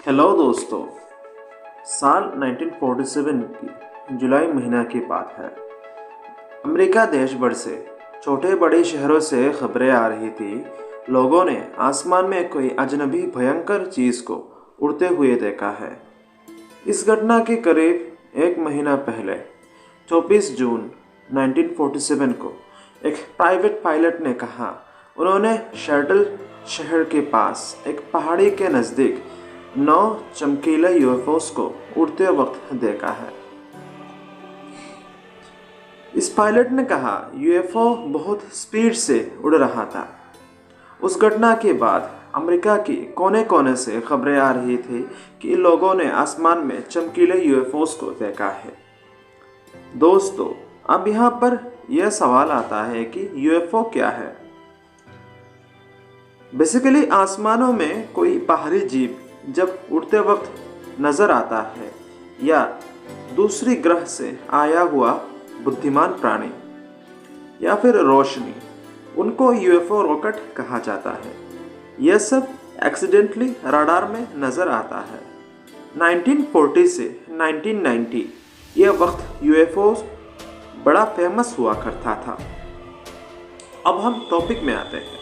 Hello दोस्तों। साल 1947 की जुलाई महीना की बात है। अमेरिका देश भर से छोटे बड़े शहरों से खबरें आ रही थी। लोगों ने आसमान में कोई अजनबी भयंकर चीज़ को उड़ते हुए देखा है। इस घटना के करीब एक महीना पहले 24 जून 1947 को एक प्राइवेट पायलट ने कहा उन्होंने शटल शहर के पास एक पहाड़ी के नज़दीक 9 चमकीले यूएफओस को उड़ते वक्त देखा है। इस पायलट ने कहा यूएफओ बहुत स्पीड से उड़ रहा था। उस घटना के बाद अमेरिका की कोने कोने से खबरें आ रही थी कि लोगों ने आसमान में चमकीले यूएफओस को देखा है। दोस्तों, अब यहाँ पर यह सवाल आता है कि यूएफओ क्या है। बेसिकली आसमानों में कोई बाहरी जीव जब उड़ते वक्त नजर आता है या दूसरी ग्रह से आया हुआ बुद्धिमान प्राणी या फिर रोशनी, उनको यूएफओ रॉकेट कहा जाता है। यह सब एक्सीडेंटली रडार में नजर आता है। 1940 से 1990 यह वक्त यूएफओ बड़ा फेमस हुआ करता था। अब हम टॉपिक में आते हैं।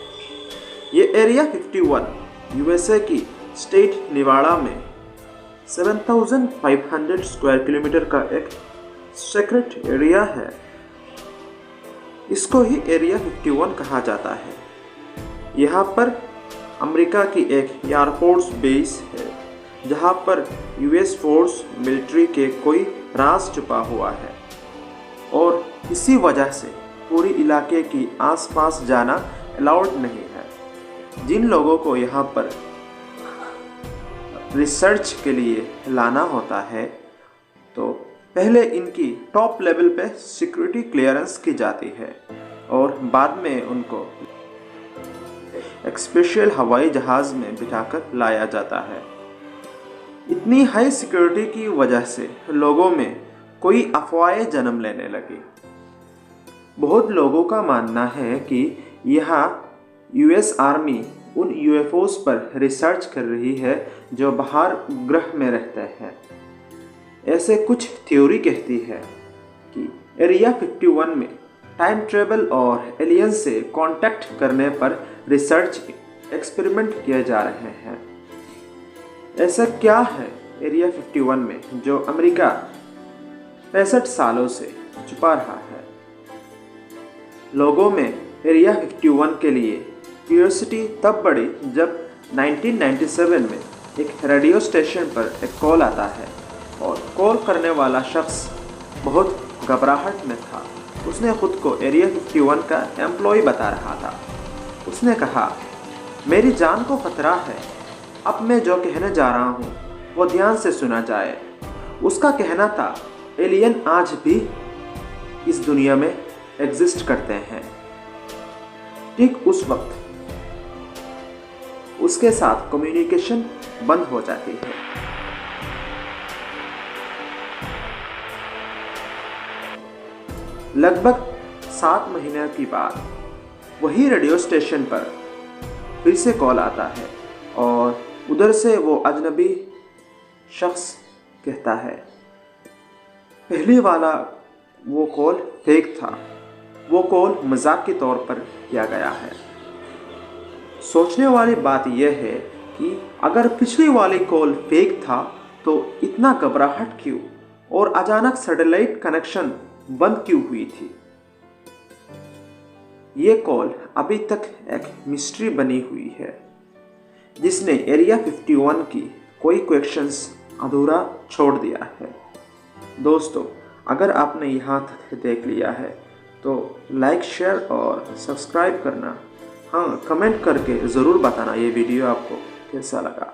ये एरिया 51 यूएसए की स्टेट निवाड़ा में 7,500 स्क्वायर किलोमीटर का एक सीक्रेट एरिया है। इसको ही एरिया 51 कहा जाता है। यहाँ पर अमेरिका की एक एयरफोर्स बेस है जहाँ पर यूएस फोर्स मिलिट्री के कोई राज छुपा हुआ है और इसी वजह से पूरी इलाके की आसपास जाना अलाउड नहीं है। जिन लोगों को यहाँ पर रिसर्च के लिए लाना होता है तो पहले इनकी टॉप लेवल पे सिक्योरिटी क्लियरेंस की जाती है और बाद में उनको एक स्पेशल हवाई जहाज़ में बिठाकर लाया जाता है। इतनी हाई सिक्योरिटी की वजह से लोगों में कोई अफवाहें जन्म लेने लगी। बहुत लोगों का मानना है कि यहाँ यूएस आर्मी उन यूएफओस पर रिसर्च कर रही है जो बाहर ग्रह में रहते हैं। ऐसे कुछ थ्योरी कहती है कि एरिया 51 में टाइम ट्रेवल और एलियन से कांटेक्ट करने पर रिसर्च एक्सपेरिमेंट किए जा रहे हैं। ऐसा क्या है एरिया 51 में जो अमेरिका 65 सालों से छुपा रहा है? लोगों में एरिया 51 के लिए क्यूरियोसिटी तब बढ़ी जब 1997 में एक रेडियो स्टेशन पर एक कॉल आता है और कॉल करने वाला शख्स बहुत घबराहट में था। उसने खुद को एरिया 51 का एम्प्लॉय बता रहा था। उसने कहा, मेरी जान को खतरा है, अब मैं जो कहने जा रहा हूँ वो ध्यान से सुना जाए। उसका कहना था एलियन आज भी इस दुनिया में एग्जिस्ट करते हैं। ठीक उस वक्त उसके साथ कम्युनिकेशन बंद हो जाती है। लगभग 7 महीने की बाद वही रेडियो स्टेशन पर फिर से कॉल आता है और उधर से वो अजनबी शख्स कहता है, पहले वाला वो कॉल फेक था, वो कॉल मजाक के तौर पर किया गया है। सोचने वाली बात यह है कि अगर पिछली वाली कॉल फेक था तो इतना घबराहट क्यों और अचानक सैटेलाइट कनेक्शन बंद क्यों हुई थी? ये कॉल अभी तक एक मिस्ट्री बनी हुई है जिसने एरिया 51 की कोई क्वेश्चंस अधूरा छोड़ दिया है। दोस्तों, अगर आपने यहाँ तक देख लिया है तो लाइक, शेयर और सब्सक्राइब करना, हाँ, कमेंट करके ज़रूर बताना ये वीडियो आपको कैसा लगा।